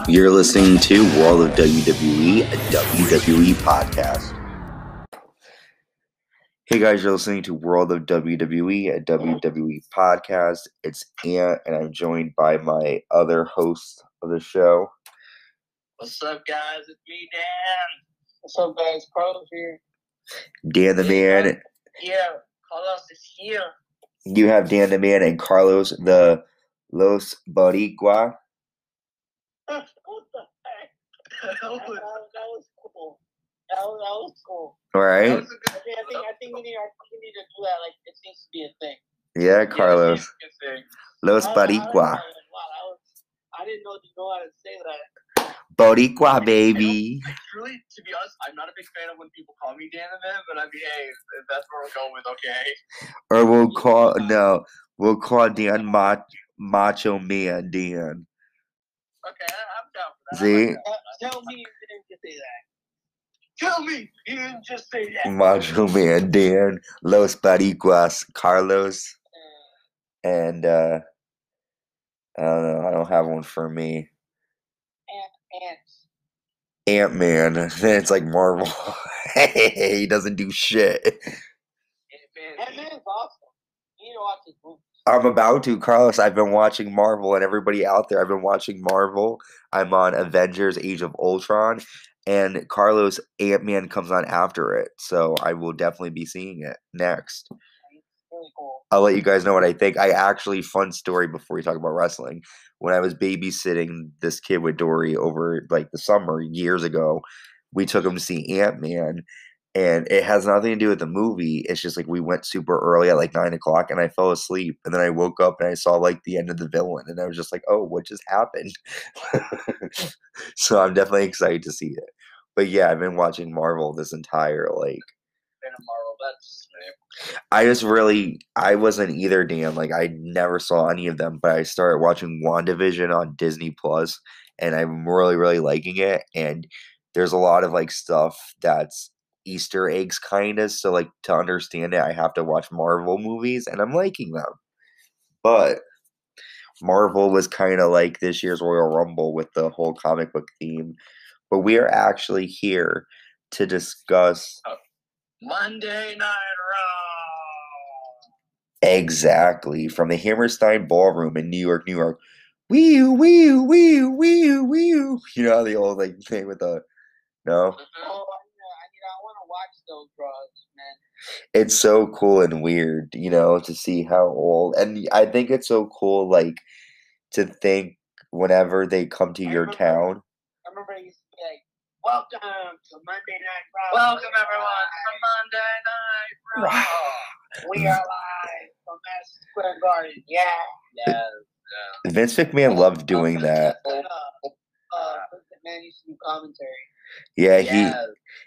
You're listening to World of WWE, a WWE podcast. Hey guys, you're listening to World of WWE, a WWE podcast. It's Ant, and I'm joined by my other host of the show. What's up, guys? It's me, Dan. What's up, guys? Carlos here. Dan the Man. Yeah, Carlos is here. You have Dan the Man and Carlos the Los Boricua. What the heck? that was cool. That was cool. All right. I think we need to do that. Like, it seems to be a thing. Yeah, Carlos. Yeah, Los Boricua. I didn't know you know how to say that. Boricua, baby. Truly, to be honest, I'm not a big fan of when people call me Dan the Man, but I mean, hey, if that's what we're going with, okay. Or we'll call Dan Macho Man Dan. Okay, I'm down for that. See? Tell me you didn't just say that. Tell me you didn't just say that. Macho Man Dan, Los Boricuas, Carlos, and I don't know. I don't have one for me. Ant-Man. It's like Marvel. He doesn't do shit. Ant-Man is awesome. You need to watch his movies. I'm about to, Carlos. I've been watching Marvel, and everybody out there, I've been watching Marvel. I'm on Avengers: Age of Ultron, and Carlos, Ant-Man comes on after it, so I will definitely be seeing it next. Really cool. I'll let you guys know what I think. Fun story before we talk about wrestling. When I was babysitting this kid with Dory over like the summer years ago, we took him to see Ant-Man. And it has nothing to do with the movie. It's just like we went super early at like 9 o'clock and I fell asleep. And then I woke up and I saw like the end of the villain. And I was just like, oh, what just happened? So I'm definitely excited to see it. But yeah, I've been watching Marvel this entire like. Marvel, that's I wasn't either, Dan. Like I never saw any of them, but I started watching WandaVision on Disney Plus, and I'm really, really liking it. And there's a lot of like stuff that's Easter eggs kind of, so like to understand it I have to watch Marvel movies, and I'm liking them. But Marvel was kind of like this year's Royal Rumble with the whole comic book theme. But we are actually here to discuss Monday Night Raw. Exactly, from the Hammerstein Ballroom in New York, New York. Wee wee wee wee wee. You know the old like thing with the no. I want to watch those draws, man. It's so cool and weird, to see how old. And I think it's so cool, like, to think whenever they come to your town. I remember I used to be like, welcome to Monday Night Raw. Welcome, everyone, to Monday Night Raw. We are live from Madison Square Garden. Yeah. Yes. Vince McMahon loved doing that. Vince McMahon used to do commentary. Yeah,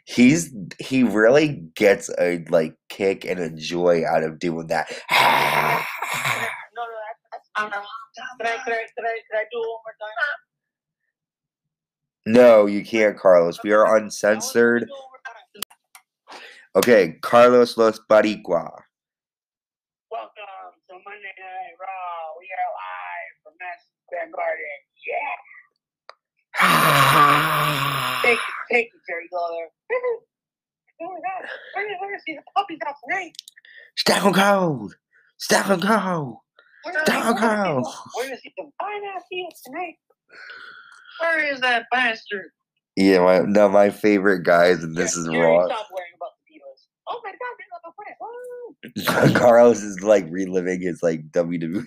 he really gets a like kick and a joy out of doing that. No, that's Can I do it one more time? No, you can't, Carlos. We are uncensored. Okay, Carlos Los Boricua. Welcome to Monday Night Raw. We are live from Madison Square Garden. Yeah. Thank you, Jerry Lawler. Oh my God. We're going to see the puppies out tonight. Stone Cold. We're going to see some fine ass heels tonight. Where is that bastard? Yeah, my favorite guys, and this is Jerry, Raw. stop worrying about the divas. Oh my God, they're Carlos is like reliving his like WWE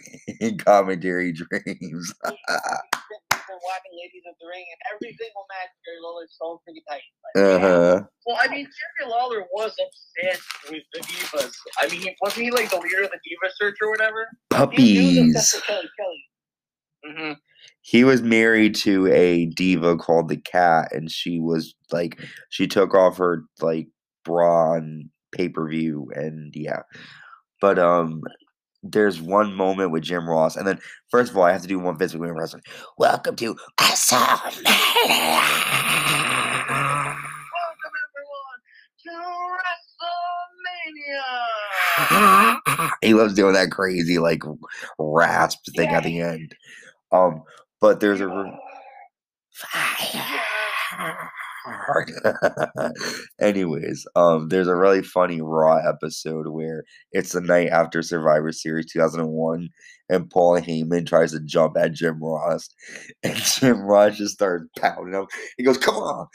commentary dreams. We've been watching Ladies of the Ring, and every single match Jerry Lawler's so pretty tight. Well, I mean, Jerry Lawler was obsessed with the divas. I mean, wasn't he like the leader of the diva search or whatever? Puppies. He was obsessed with Kelly. Mm-hmm. He was married to a diva called the Cat, and she took off her like bra on pay-per-view, and yeah. But there's one moment with Jim Ross, and then first of all, I have to do one Vince McMahon wrestling. Welcome to WrestleMania. Welcome everyone to WrestleMania. He loves doing that crazy like rasp thing at the end. But there's Fire. Anyways, there's a really funny Raw episode where it's the night after Survivor Series 2001, and Paul Heyman tries to jump at Jim Ross, and Jim Ross just starts pounding him. He goes, come on,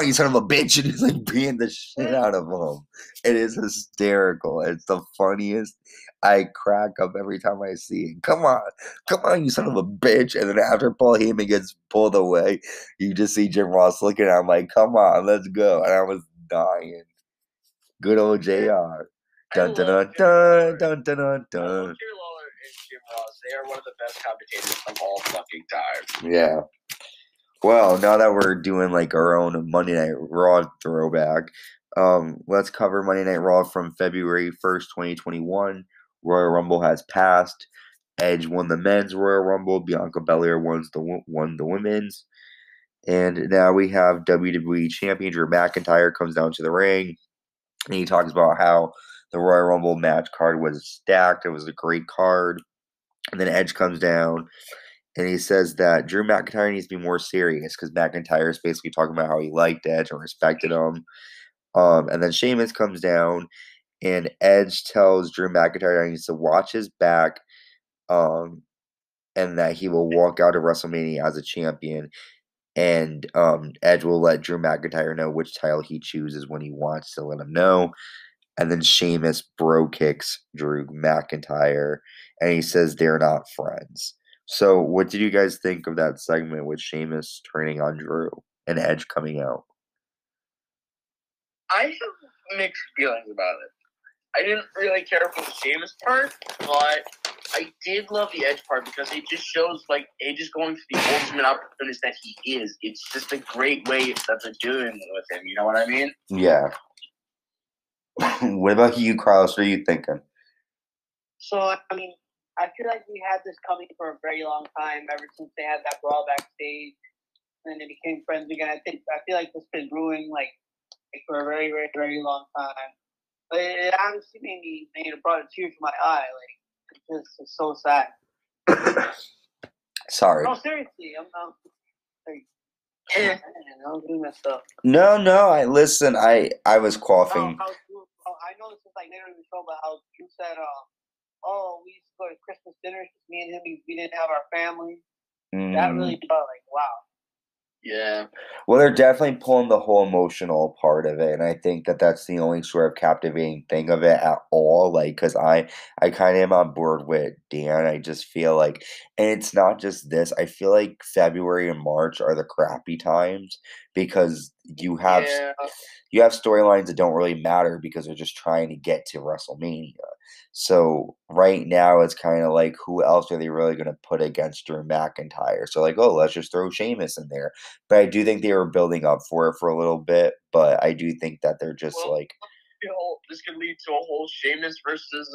you son of a bitch," and he's like beating the shit out of him. It is hysterical. It's the funniest. I crack up every time I see it. Come on, you son of a bitch. And then after Paul Heyman gets pulled away, you just see Jim Ross looking at him like, come on, let's go. And I was dying. Good old JR. Dun dun dun dun dun dun dun dun. Jerry Lawler and Jim Ross, they are one of the best commentators of all fucking time. Yeah. Well, now that we're doing like our own Monday Night Raw throwback, let's cover Monday Night Raw from February 1st, 2021. Royal Rumble has passed. Edge won the men's Royal Rumble. Bianca Belair won the women's. And now we have WWE Champion Drew McIntyre comes down to the ring. And he talks about how the Royal Rumble match card was stacked. It was a great card. And then Edge comes down and he says that Drew McIntyre needs to be more serious because McIntyre is basically talking about how he liked Edge and respected him. And then Sheamus comes down and Edge tells Drew McIntyre he needs to watch his back, and that he will walk out of WrestleMania as a champion. And Edge will let Drew McIntyre know which title he chooses when he wants to let him know. And then Sheamus bro kicks Drew McIntyre, and he says they're not friends. So what did you guys think of that segment with Sheamus turning on Drew and Edge coming out? I have mixed feelings about it. I didn't really care for the Sheamus part, but I did love the Edge part because it just shows like Edge is going for the ultimate opportunist that he is. It's just a great way that they're doing with him. You know what I mean? Yeah. What about you, Carlos? What are you thinking? So, I mean, I feel like we had this coming for a very long time, ever since they had that brawl backstage, and they became friends again. I feel like this has been brewing like for a very, very, very long time. But it honestly brought a tear to my eye. Like, it's so sad. Sorry. No, seriously, I'm like, man, I'm doing that stuff. No, I was coughing. I know this is like later in the show, but how you said, oh, we used to go to Christmas dinners, me and him, we didn't have our family. That really felt like, wow. Yeah. Well, they're definitely pulling the whole emotional part of it, and I think that that's the only sort of captivating thing of it at all. Like, because I kind of am on board with Dan. I just feel like, and it's not just this. I feel like February and March are the crappy times because you have storylines that don't really matter because they're just trying to get to WrestleMania. So right now it's kind of like, who else are they really going to put against Drew McIntyre? So like, oh, let's just throw Sheamus in there. But I do think they were building up for it for a little bit. But I do think that they're just like, this could lead to a whole Sheamus versus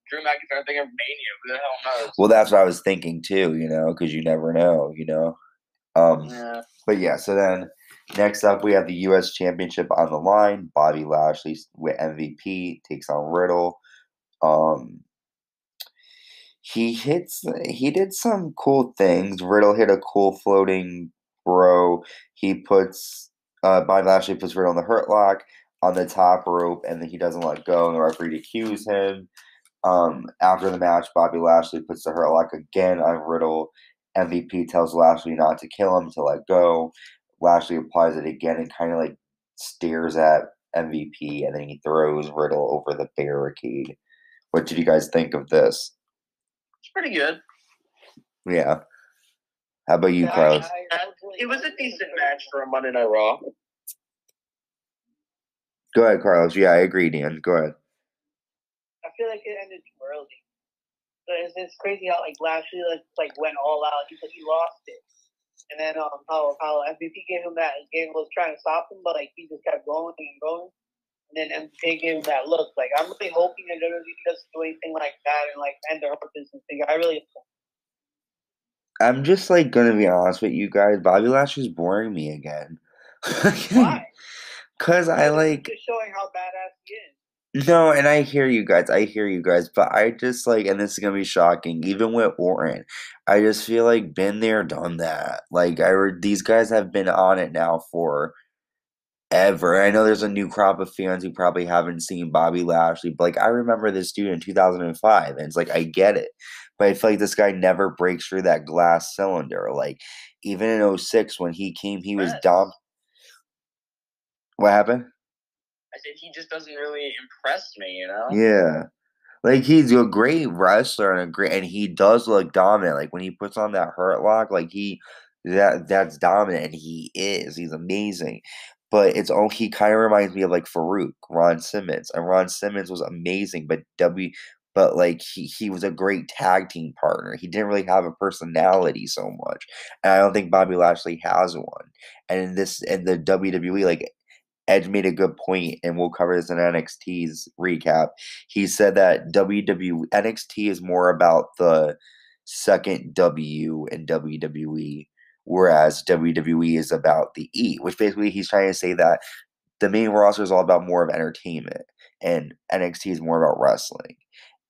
Drew McIntyre thing of Mania. Who the hell knows? Well, that's what I was thinking too. Because you never know. Yeah. But yeah. So then next up we have the U.S. Championship on the line. Bobby Lashley with MVP takes on Riddle. He did some cool things. Riddle hit a cool floating bro. Bobby Lashley puts Riddle in the hurt lock on the top rope, and then he doesn't let go, and the referee accused him. After the match, Bobby Lashley puts the hurt lock again on Riddle. MVP tells Lashley not to kill him, to let go. Lashley applies it again and kind of like stares at MVP, and then he throws Riddle over the barricade. What did you guys think of this? It's pretty good. Yeah. How about you, Carlos? It was a decent match for a Monday Night Raw. Go ahead, Carlos. Yeah, I agree, Dan. Go ahead. I feel like it ended too early. But it's crazy how Lashley went all out. He lost it, and then how MVP was trying to stop him, but he just kept going and going. And then MVP gave him that look. I'm really hoping that WWE doesn't do anything like that and end their whole business thing. I really. I'm just gonna be honest with you guys. Bobby Lashley's boring me again. Why? Because just showing how badass he is. No, and I hear you guys. I hear you guys. But I just like, and this is gonna be shocking, even with Orton, I just feel like been there, done that. Like these guys have been on it now for ever. I know there's a new crop of fans who probably haven't seen Bobby Lashley, but like I remember this dude in 2005, and it's like I get it, but I feel like this guy never breaks through that glass cylinder. Like even in '06 when he came, he was dumb. What happened? I said he just doesn't really impress me, you know? Yeah. Like he's a great wrestler and he does look dominant. Like when he puts on that hurt lock, like that's dominant and he is. He's amazing. But he kind of reminds me of like Farouk, Ron Simmons. And Ron Simmons was amazing, but like he was a great tag team partner. He didn't really have a personality so much. And I don't think Bobby Lashley has one. And in the WWE, like Edge made a good point, and we'll cover this in NXT's recap. He said that NXT is more about the second W in WWE, whereas WWE is about the E, which basically he's trying to say that the main roster is all about more of entertainment, and NXT is more about wrestling.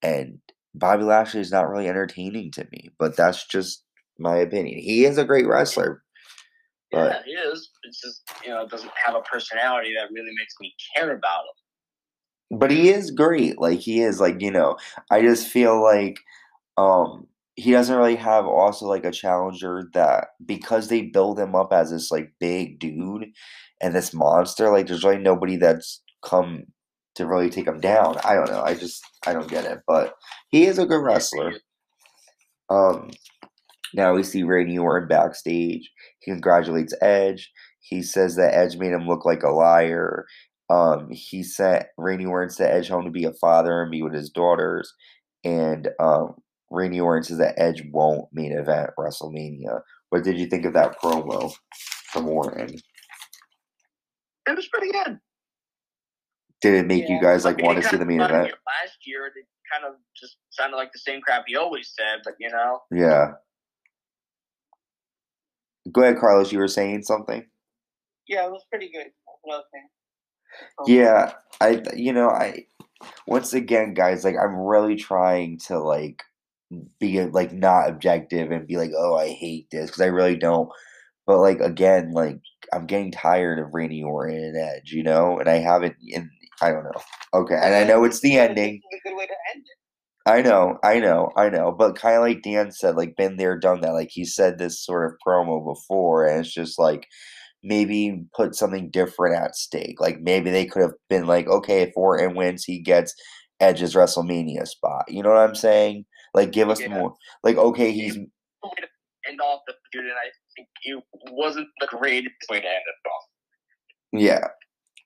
And Bobby Lashley is not really entertaining to me, but that's just my opinion. He is a great wrestler. Yeah, he is. It's just, it doesn't have a personality that really makes me care about him. But he is great. Like he is like, I just feel like he doesn't really have also like a challenger that because they build him up as this like big dude and this monster, like there's really nobody that's come to really take him down. I don't know. I don't get it. But he is a good wrestler. Now we see Randy Orton backstage. He congratulates Edge. He says that Edge made him look like a liar. He sent Randy Orton to Edge home to be a father and be with his daughters. And Randy Orton says that Edge won't main event WrestleMania. What did you think of that promo from Orton? It was pretty good. Did it make you guys like want to see the main event? Last year, it kind of just sounded like the same crap he always said, but Yeah. Go ahead, Carlos. You were saying something. Yeah, it was pretty good. Yeah, I once again, guys, like I'm really trying to like be like not objective and be like, oh, I hate this because I really don't. But like again, like I'm getting tired of Randy Orton and Edge, and I haven't. And I don't know. Okay, and I know it's the ending. It's a good way to end it. I know. But kind of like Dan said, like been there, done that. Like he said this sort of promo before, and it's just like maybe put something different at stake. Like maybe they could have been like, okay, if Orton wins, he gets Edge's WrestleMania spot. You know what I'm saying? Like give us more. Like okay, he's end off the feud, and I think it wasn't the greatest way to end it off. Yeah.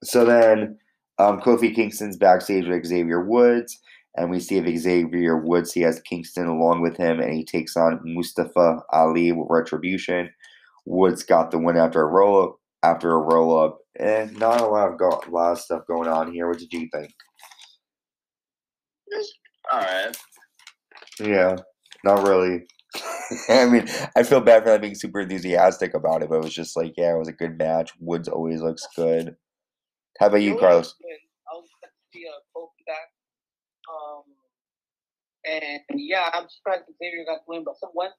So then, Kofi Kingston's backstage with Xavier Woods. And we see if Xavier Woods, he has Kingston along with him, and he takes on Mustafa Ali with Retribution. Woods got the win after a roll up. And not a lot of stuff going on here. What did you think? All right. Yeah, not really. I mean, I feel bad for not being super enthusiastic about it, but it was just like, yeah, it was a good match. Woods always looks good. How about you, Carlos? I was going to see Kofi back. And yeah, I'm surprised Xavier got the win. But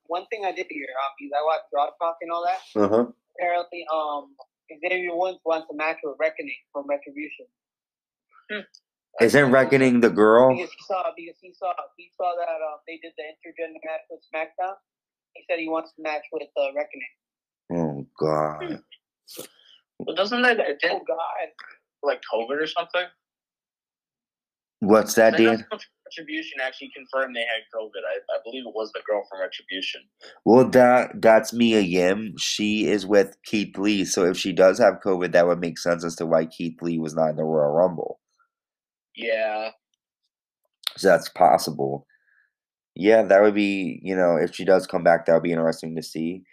one thing I did hear, because I watched Raw Talk and all that. Apparently, Xavier Woods wants a match with Reckoning from Retribution. Isn't Reckoning the girl? Because he saw that they did the intergender match with SmackDown. He said he wants to match with Reckoning. Oh God! Well, doesn't that like COVID or something? What's that, Dan? Retribution actually confirmed they had COVID. I believe it was the girl from Retribution. Well, that's Mia Yim. She is with Keith Lee, so if she does have COVID, that would make sense as to why Keith Lee was not in the Royal Rumble. Yeah. So that's possible. Yeah, that would be, if she does come back, that would be interesting to see.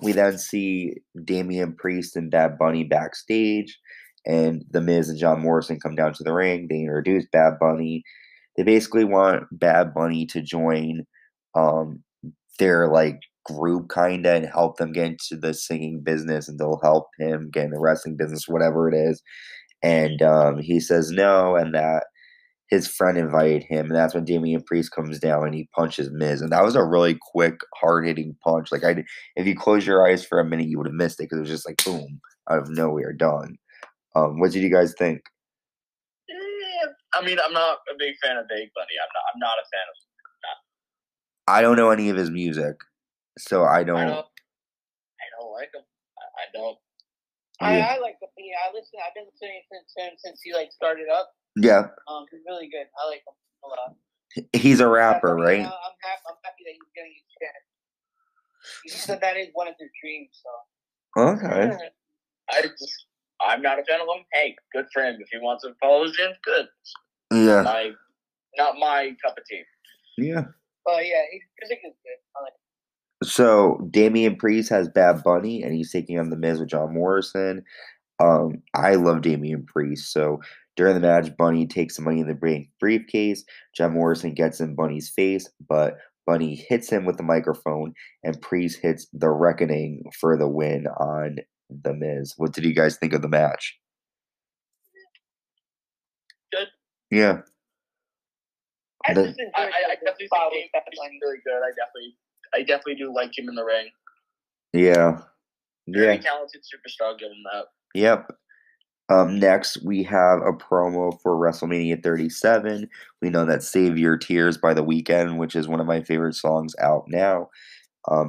We then see Damian Priest and Bad Bunny backstage, and The Miz and John Morrison come down to the ring. They introduce Bad Bunny. They basically want Bad Bunny to join their like group kinda and help them get into the singing business, and they'll help him get in the wrestling business, whatever it is. And he says no, and that his friend invited him, and that's when Damian Priest comes down and he punches Miz, and that was a really quick, hard-hitting punch. Like if you close your eyes for a minute, you would have missed it because it was just like boom out of nowhere, done. What did you guys think? I mean, I'm not a big fan of Big Bunny. I'm not a fan of. I don't know any of his music, so I don't like him. I don't. Yeah. I like him. Yeah, I've been listening since he like started up. Yeah. He's really good. I like him a lot. He's a rapper, right? I'm happy that he's getting his chance. He said that is one of his dreams. So. Okay. I'm not a fan of him. Hey, good for him. If he wants to follow his dream, good. Yeah. Not my cup of tea. Yeah. But yeah, his music is good. I like it. So Damian Priest has Bad Bunny, and he's taking on The Miz with John Morrison. I love Damian Priest. So during the match, Bunny takes the Money in the briefcase. John Morrison gets in Bunny's face, but Bunny hits him with the microphone, and Priest hits the Reckoning for the win on The Miz. What did you guys think of the match? Good. Yeah. I definitely think Damian's really good. I definitely do like him in the ring. Yeah. Very talented superstar, given that. Yep. Next, we have a promo for WrestleMania 37. We know that Save Your Tears by The Weeknd, which is one of my favorite songs out now,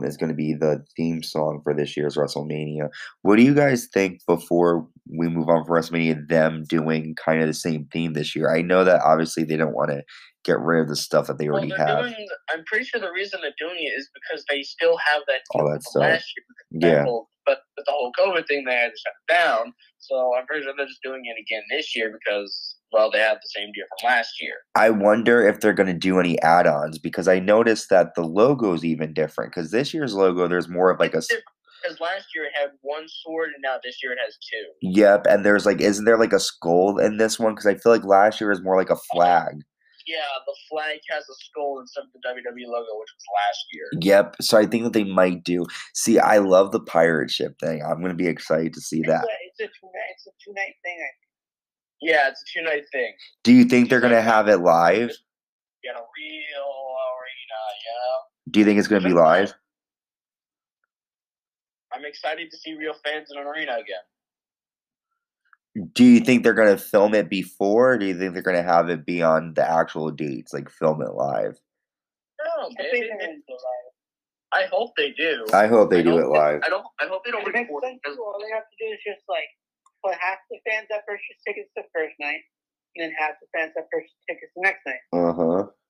is going to be the theme song for this year's WrestleMania. What do you guys think before we move on for WrestleMania, them doing kind of the same theme this year? I know that obviously they don't want to get rid of the stuff that they already have. I'm pretty sure the reason they're doing it is because they still have that all that stuff. Last year. But with the whole COVID thing, they had to shut it down. So I'm pretty sure they're just doing it again this year because, well, they have the same deal from last year. I wonder if they're going to do any add-ons because I noticed that the logo is even different. Because this year's logo, there's more of like a. Because last year it had one sword, and now this year it has two. Yep, and there's like, isn't there like a skull in this one? Because I feel like last year was more like a flag. Yeah, the flag has a skull instead of the WWE logo, which was last year. Yep. So I think that they might do. See, I love the pirate ship thing. I'm going to be excited to see that. It's a two-night thing. Yeah, it's a two-night thing. Do you think they're going to have it live? Get a real arena, yeah. Do you think it's going to be live? I'm excited to see real fans in an arena again. Do you think they're going to film it before, or do you think they're going to have it be on the actual dates, like film it live? No, I hope they do. I hope they do it live. I hope they don't record it. All they have to do is just like put half the fans that purchase tickets the first night, and then half the fans that purchase tickets the next night.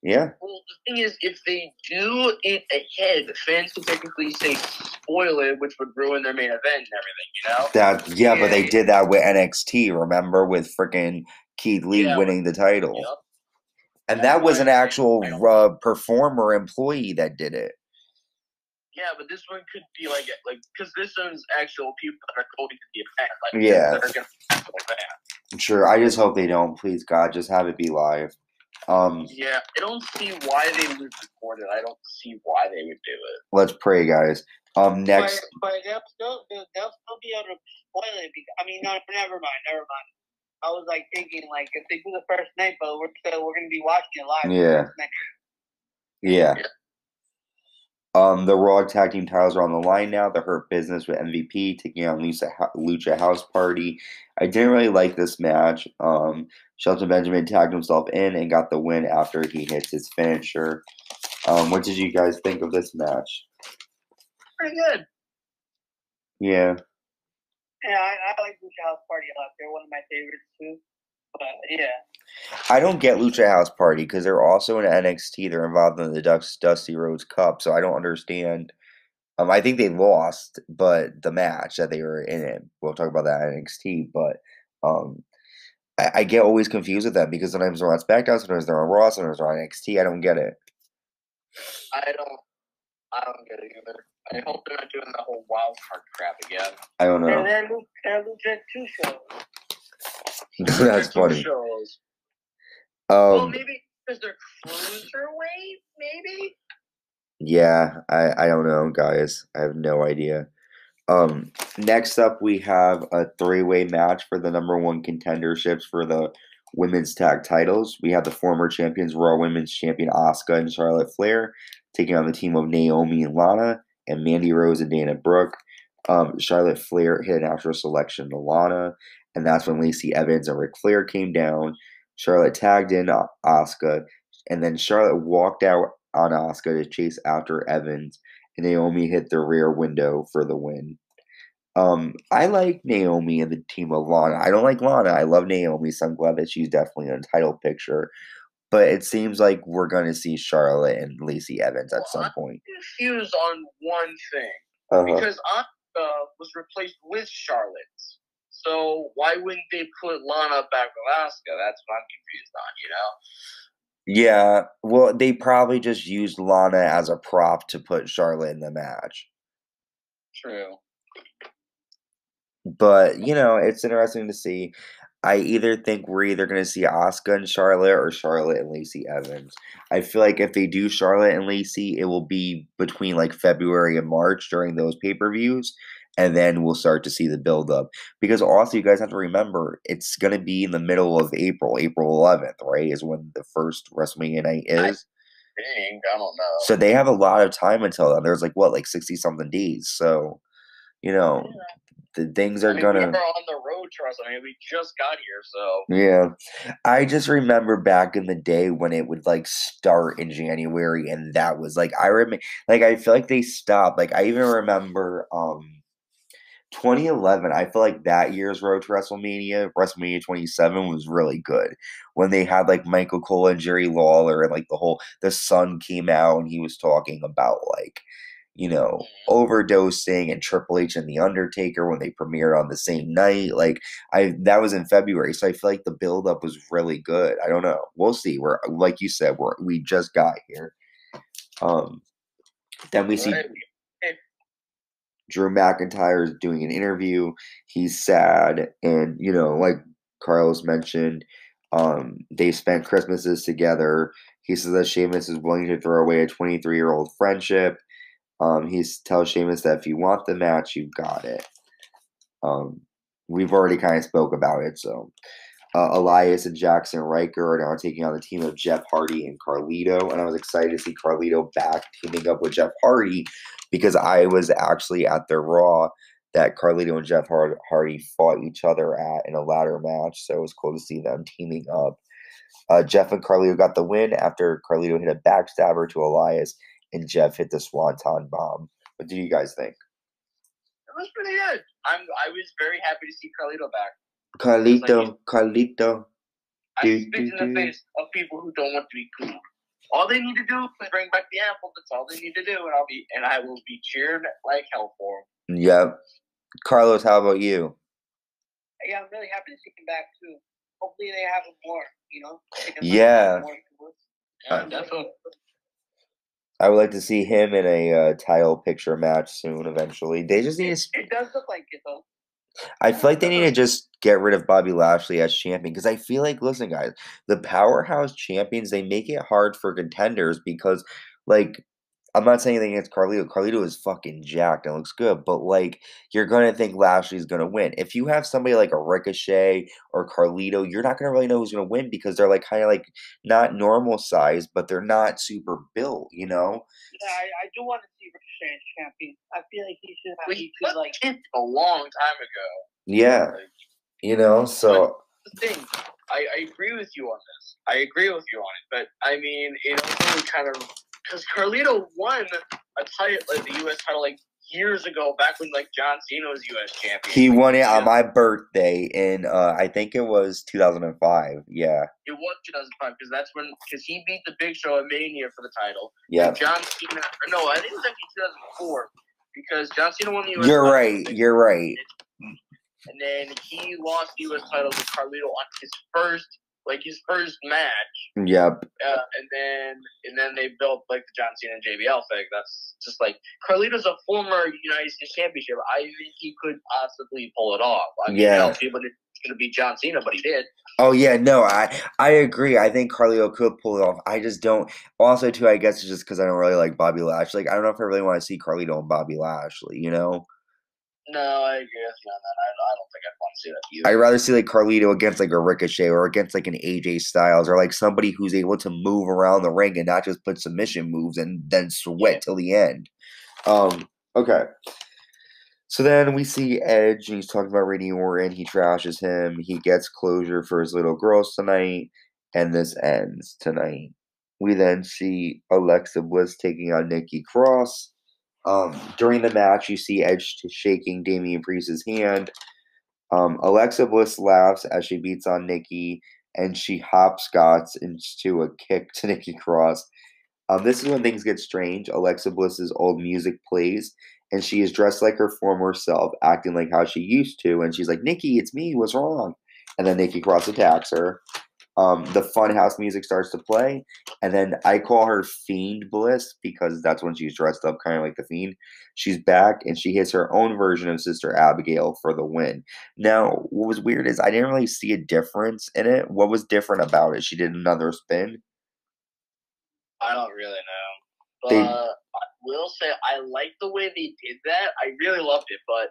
Yeah. Well, the thing is, if they do it ahead, fans can technically say spoil it, which would ruin their main event and everything, you know? But they did that with NXT, remember, with freaking Keith Lee winning the title. Yep. And that was an actual performer employee that did it. Yeah, but this one could be like because this one's actual people that are going to the event. That are going to like that. Sure, I just hope they don't. Please, God, just have it be live. Yeah, I don't see why they would record it. I don't see why they would do it. Let's pray, guys. Next. But they'll still be able to spoil it. No, never mind. I was like thinking like if they do the first night, but we're going to be watching it live. Yeah. The Raw Tag Team titles are on the line now. The Hurt Business with MVP taking on Lucha House Party. I didn't really like this match. Shelton Benjamin tagged himself in and got the win after he hits his finisher. What did you guys think of this match? Pretty good. Yeah. Yeah, I like Lucha House Party a lot. They're one of my favorites too. But yeah. I don't get Lucha House Party because they're also in NXT. They're involved in the Dusty Rhodes Cup, so I don't understand. I think they lost, but the match that they were in it. We'll talk about that at NXT, but I get always confused with them because sometimes they're on SmackDown, sometimes they're on Raw, sometimes they're on NXT. I don't get it. I don't get it either. I hope they're not doing the whole wild card crap again. I don't know. They're Lucha 2 shows. That's funny. Shows. Well, maybe because they're cruiserweight, maybe? Yeah, I don't know, guys. I have no idea. Next up, we have a 3-way match for the #1 contenderships for the women's tag titles. We have the former champions, Raw Women's Champion Asuka and Charlotte Flair, taking on the team of Naomi and Lana, and Mandy Rose and Dana Brooke. Charlotte Flair hit an natural selection to Lana, and that's when Lacey Evans and Ric Flair came down. Charlotte tagged in Asuka, and then Charlotte walked out on Asuka to chase after Evans, and Naomi hit the rear window for the win. I like Naomi and the team of Lana. I don't like Lana. I love Naomi, so I'm glad that she's definitely in the title picture. But it seems like we're going to see Charlotte and Lacey Evans at some point. I'm confused on one thing. Because Asuka was replaced with Charlotte. So why wouldn't they put Lana back with Asuka? That's what I'm confused on, you know? Yeah, well, they probably just used Lana as a prop to put Charlotte in the match. True. But, it's interesting to see. I either think we're either going to see Asuka and Charlotte or Charlotte and Lacey Evans. I feel like if they do Charlotte and Lacey, it will be between like February and March during those pay-per-views. And then we'll start to see the build-up. Because also, you guys have to remember, it's going to be in the middle of April. April 11th, right, is when the first WrestleMania night is. I don't know. So they have a lot of time until then. There's like 60-something days. So, the things are gonna. We're on the road to WrestleMania. We just got here, so. Yeah, I just remember back in the day when it would like start in January, and that was like I feel like they stopped. Like I even remember 2011. I feel like that year's road to WrestleMania 27, was really good when they had like Michael Cole and Jerry Lawler, and like the Sun came out and he was talking about like, overdosing, and Triple H and The Undertaker when they premiered on the same night. Like that was in February. So I feel like the buildup was really good. I don't know. We'll see. We're, like you said, we just got here. Then we see Drew McIntyre is doing an interview. He's sad. And, like Carlos mentioned, they spent Christmases together. He says that Sheamus is willing to throw away a 23-year-old friendship. He tells Sheamus that if you want the match, you've got it. We've already kind of spoke about it. So Elias and Jackson Riker are now taking on the team of Jeff Hardy and Carlito. And I was excited to see Carlito back teaming up with Jeff Hardy because I was actually at the Raw that Carlito and Jeff Hardy fought each other at in a ladder match. So it was cool to see them teaming up. Jeff and Carlito got the win after Carlito hit a backstabber to Elias and Jeff hit the Swanton Bomb. What do you guys think? It was pretty good. I was very happy to see Carlito back. Carlito. I spit in the face of people who don't want to be cool. All they need to do is bring back the apple. That's all they need to do, and I will be cheered like hell for them. Yep. Carlos, how about you? Yeah, I'm really happy to see him back too. Hopefully they have him more. Yeah. Definitely. I would like to see him in a title picture match soon, eventually. They just need to... It does look like it, though. I feel like they need to just get rid of Bobby Lashley as champion. Because I feel like, listen, guys, the powerhouse champions, they make it hard for contenders because, like... I'm not saying anything against Carlito. Carlito is fucking jacked and looks good, but like you're gonna think Lashley's gonna win. If you have somebody like a Ricochet or Carlito, you're not gonna really know who's gonna win because they're like kind of like not normal size, but they're not super built, Yeah, I do want to see Ricochet as champion. I feel like he should have. He could like a long time ago. Yeah, so the thing. I agree with you on this. I agree with you on it, but I mean, it also kind of. Because Carlito won a title, like the U.S. title, like years ago, back when like John Cena was U.S. champion. He won it on my birthday in I think it was 2005. Yeah. It was 2005 because he beat the Big Show at Mania for the title. Yeah. John Cena. No, I think it was actually 2004 because John Cena won the U.S. You're title. right. You're right. And then he lost the U.S. title to Carlito on his first match. Yep. And then they built like the John Cena and JBL thing. That's just like Carlito's a former United States Championship. I think he could possibly pull it off. I mean, I don't see but it's gonna be John Cena, but he did. Oh yeah, no, I agree. I think Carlito could pull it off. I just don't. Also, too, I guess it's just because I don't really like Bobby Lashley. Like, I don't know if I really want to see Carlito and Bobby Lashley. No, I agree with you on that. I don't think I'd want to see that either. I'd rather see like Carlito against like a Ricochet or against like an AJ Styles or like somebody who's able to move around the ring and not just put submission moves and then sweat till the end. Okay. So then we see Edge, and he's talking about Randy Orton. He trashes him. He gets closure for his little girls tonight, and this ends tonight. We then see Alexa Bliss taking on Nikki Cross. During the match, you see Edge shaking Damian Priest's hand. Alexa Bliss laughs as she beats on Nikki, and she hopscotches into a kick to Nikki Cross. This is when things get strange. Alexa Bliss's old music plays, and she is dressed like her former self, acting like how she used to. And she's like, "Nikki, it's me. What's wrong?" And then Nikki Cross attacks her. The Funhouse music starts to play, and then I call her Fiend Bliss because that's when she's dressed up kind of like the Fiend. She's back, and she hits her own version of Sister Abigail for the win. Now, what was weird is I didn't really see a difference in it. What was different about it? She did another spin. I don't really know. But I will say I like the way they did that. I really loved it, but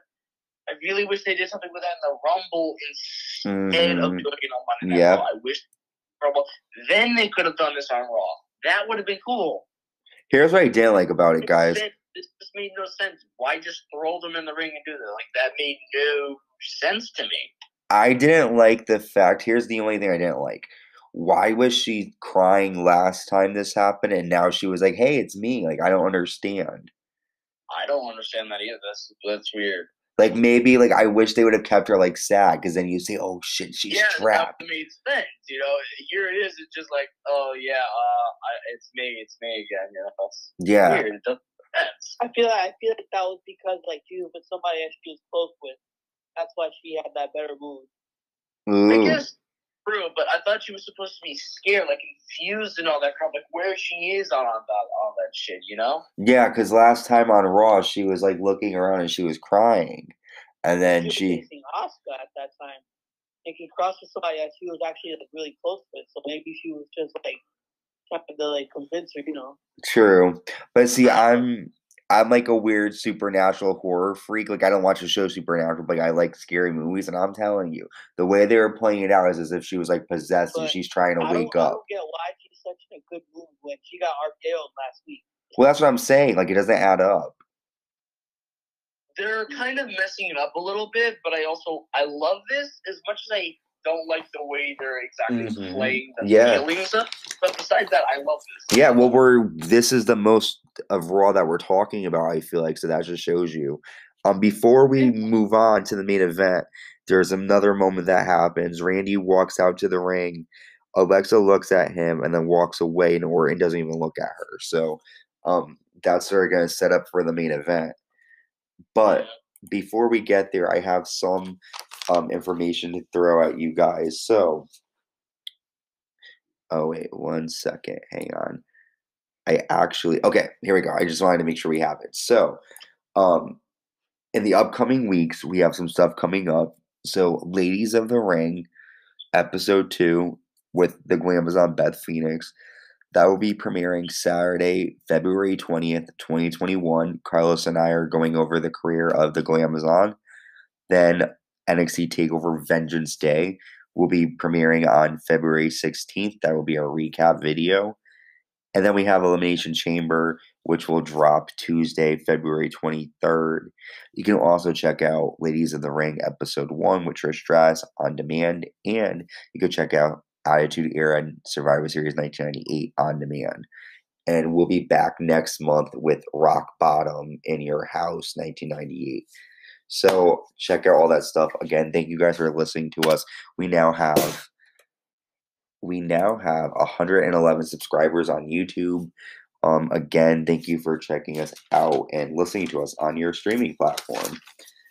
I really wish they did something with that in the Rumble instead of doing it on Monday Night Raw. I wish Rumble. Then they could have done this on Raw. That would have been cool. Here's what I didn't like about it, guys. This just made no sense. Why just throw them in the ring and do that? Like, that made no sense to me. I didn't like the fact. Here's the only thing I didn't like. Why was she crying last time this happened, and now she was like, "Hey, it's me." Like, I don't understand. I don't understand that either. That's weird. Like, maybe, like, I wish they would have kept her, like, sad, because then you say, "Oh, shit, she's trapped." Yeah, that made sense, you know? Here it is, it's just like, oh, yeah, it's me again, you know? That's weird. It doesn't make sense. I feel like that was because, like, she was with somebody that she was close with. That's why she had that better move. Ooh. I guess true, but I thought she was supposed to be scared, like confused and all that crap, like where she is on all that shit, you know? Yeah, because last time on Raw, she was like looking around and she was crying, and then she was facing Asuka at that time. Nikki Cross was somebody that she was actually like really close with, so maybe she was just like trying to like convince her, you know? True, but see, I'm like a weird supernatural horror freak. Like, I don't watch the show Supernatural, but I like scary movies. And I'm telling you, the way they were playing it out is as if she was like possessed and she's trying to wake up. I don't get why she's such a good move when she got RKO'd last week. Well, that's what I'm saying. Like, it doesn't add up. They're kind of messing it up a little bit, but I love this as much as I don't like the way they're exactly playing the feelings up. But besides that, I love this. Yeah, well, this is the most of Raw that we're talking about, I feel like, so that just shows you. Before we move on to the main event, there's another moment that happens. Randy walks out to the ring. Alexa looks at him and then walks away, and Orton doesn't even look at her. So that's what we're going to set up for the main event. But before we get there, I have some information to throw at you guys. So, oh, wait, 1 second. Hang on. Okay, here we go. I just wanted to make sure we have it. So, in the upcoming weeks, we have some stuff coming up. So, Ladies of the Ring, episode 2 with the Glamazon Beth Phoenix. That will be premiering Saturday, February 20th, 2021. Carlos and I are going over the career of the Glamazon. Then NXT TakeOver Vengeance Day will be premiering on February 16th. That will be our recap video. And then we have Elimination Chamber, which will drop Tuesday, February 23rd. You can also check out Ladies of the Ring Episode 1 with Trish Stratus on demand. And you can check out Attitude Era and Survivor Series 1998 on demand. And we'll be back next month with Rock Bottom in Your House 1998. So check out all that stuff. Again, thank you guys for listening to us. We now have 111 subscribers on YouTube. Again, thank you for checking us out and listening to us on your streaming platform.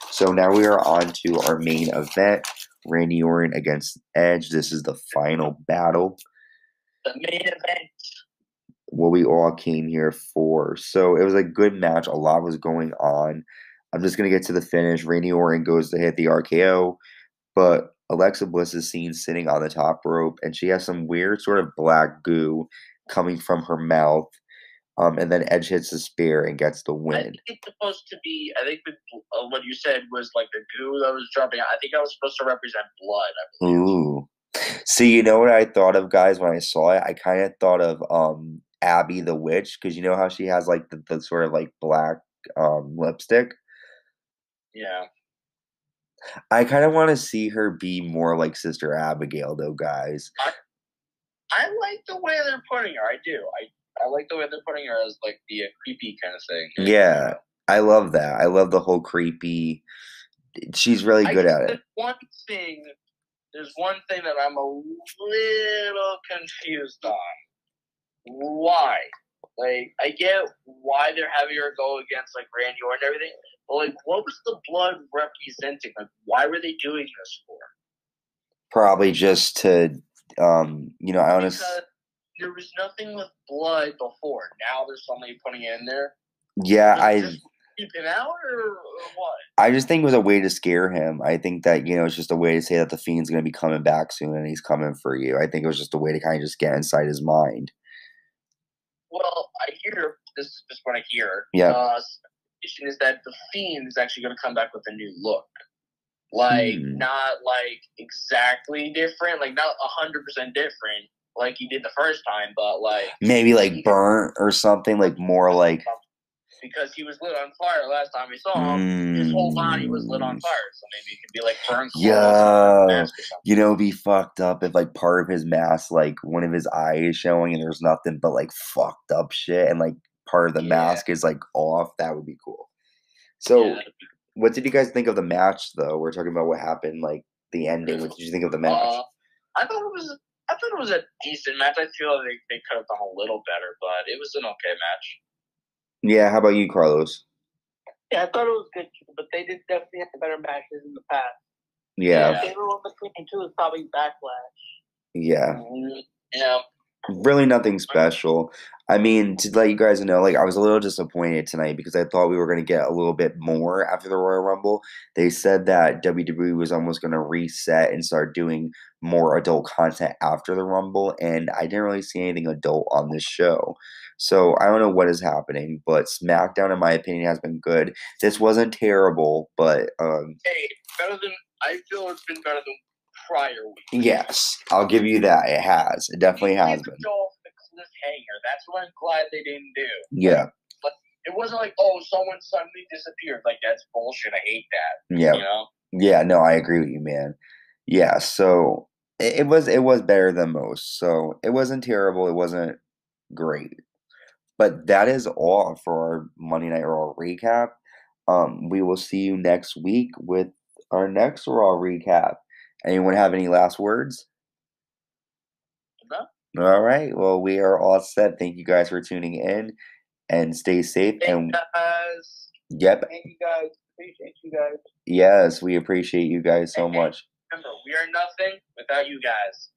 So now we are on to our main event, Randy Orton against Edge. This is the final battle. The main event. What we all came here for. So it was a good match. A lot was going on. I'm just going to get to the finish. Randy Orton goes to hit the RKO, but Alexa Bliss is seen sitting on the top rope, and she has some weird sort of black goo coming from her mouth. And then Edge hits the spear and gets the win. I think it's supposed to be. I think what you said was like the goo that was dropping out. I think that was supposed to represent blood. I believe. Ooh. See, you know what I thought of, guys, when I saw it? I kind of thought of Abby the Witch, because you know how she has like the sort of like black lipstick? Yeah. I kind of want to see her be more like Sister Abigail, though, guys. I like the way they're putting her. I do. I like the way they're putting her as like the creepy kind of thing. Yeah, I love that. I love the whole creepy. She's really good at it. There's one thing that I'm a little confused on. Why? Like, I get why they're having her go against like Randy Orton and everything, but like, what was the blood representing? Like, why were they doing this for? Probably just to, you know, I honestly. Because there was nothing with blood before. Now there's somebody putting it in there. Yeah, keep him out or what? I just think it was a way to scare him. I think that, you know, it's just a way to say that the Fiend's going to be coming back soon and he's coming for you. I think it was just a way to kind of just get inside his mind. Well, I hear, this is just what I hear. Yeah. Is that the Fiend is actually going to come back with a new look. Like, not like exactly different, like not 100% different like he did the first time, but like. Maybe like burnt or something, like more like. Because he was lit on fire last time we saw him. His whole body was lit on fire. So maybe it could be like burnt clothes. You know, be fucked up if like part of his mask, like one of his eyes is showing and there's nothing but like fucked up shit and like part of the mask is like off. That would be cool. So what did you guys think of the match though? We're talking about what happened, like the ending. What did you think of the match? I thought it was a decent match. I feel like they could have done a little better, but it was an okay match. Yeah, how about you, Carlos? Yeah, I thought it was good too, but they did definitely have better matches in the past. Yeah. My favorite one between the two is probably Backlash. Yeah. Yeah. Really nothing special. I mean, to let you guys know, like, I was a little disappointed tonight because I thought we were going to get a little bit more after the Royal Rumble. They said that WWE was almost going to reset and start doing more adult content after the Rumble, and I didn't really see anything adult on this show. So I don't know what is happening, but SmackDown, in my opinion, has been good. This wasn't terrible, but hey, I feel it's been better than prior weeks. Yes, I'll give you that. It has. It definitely has been. The cliffhanger. That's what I'm glad they didn't do. Yeah. Like, it wasn't like, oh, someone suddenly disappeared. Like, that's bullshit. I hate that. Yeah. You know? Yeah, no, I agree with you, man. Yeah, so it was better than most. So it wasn't terrible. It wasn't great. But that is all for our Monday Night Raw recap. We will see you next week with our next Raw recap. Anyone have any last words? No. All right. Well, we are all set. Thank you guys for tuning in and stay safe. Thank you guys. Yep. Thank you guys. Appreciate you guys. Yes, we appreciate you guys so much. Remember, we are nothing without you guys.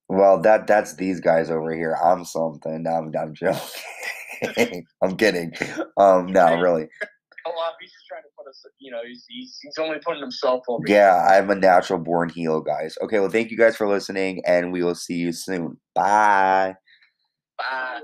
Well, that's these guys over here. I'm something. I'm joking. I'm kidding. No, really. He's just trying to put us, you know, he's only putting himself over. Yeah, I'm a natural born heel, guys. Okay, well, thank you guys for listening, and we will see you soon. Bye. Bye.